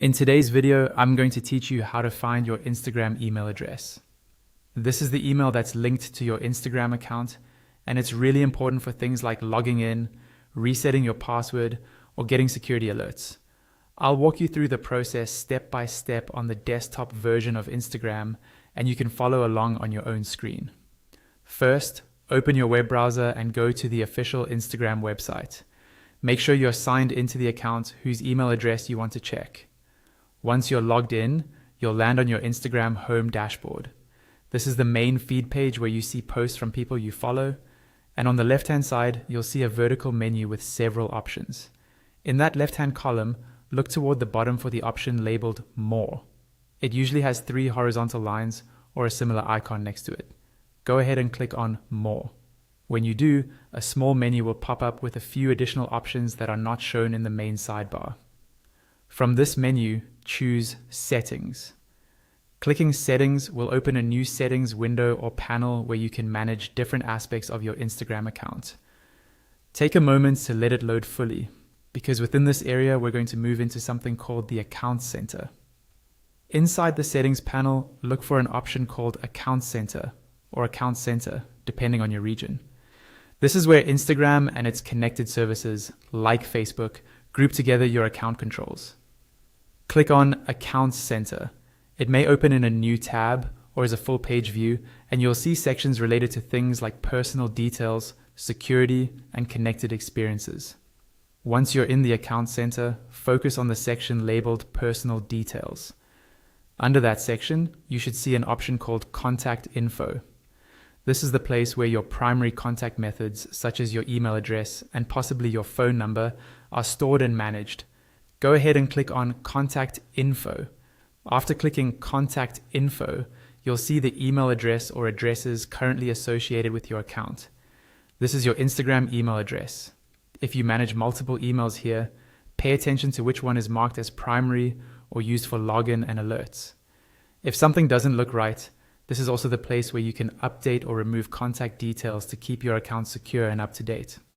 In today's video, I'm going to teach you how to find your Instagram email address. This is the email that's linked to your Instagram account, and it's really important for things like logging in, resetting your password, or getting security alerts. I'll walk you through the process step by step on the desktop version of Instagram, and you can follow along on your own screen. First, open your web browser and go to the official Instagram website. Make sure you're signed into the account whose email address you want to check. Once you're logged in, you'll land on your Instagram home dashboard. This is the main feed page where you see posts from people you follow, and on the left-hand side, you'll see a vertical menu with several options. In that left-hand column, look toward the bottom for the option labeled More. It usually has 3 horizontal lines or a similar icon next to it. Go ahead and click on More. When you do, a small menu will pop up with a few additional options that are not shown in the main sidebar. From this menu, choose Settings. Clicking Settings will open a new settings window or panel where you can manage different aspects of your Instagram account. Take a moment to let it load fully, because within this area we're going to move into something called the Account Center. Inside the Settings panel, look for an option called Account Center or Account Center, depending on your region. This is where Instagram and its connected services, like Facebook, group together your account controls. Click on Account Center. It may open in a new tab or as a full page view, and you'll see sections related to things like personal details, security, and connected experiences. Once you're in the Account Center, focus on the section labeled Personal Details. Under that section, you should see an option called Contact Info. This is the place where your primary contact methods, such as your email address and possibly your phone number, are stored and managed. Go ahead and click on Contact Info. After clicking Contact Info, you'll see the email address or addresses currently associated with your account. This is your Instagram email address. If you manage multiple emails here, pay attention to which one is marked as primary or used for login and alerts. If something doesn't look right, this is also the place where you can update or remove contact details to keep your account secure and up to date.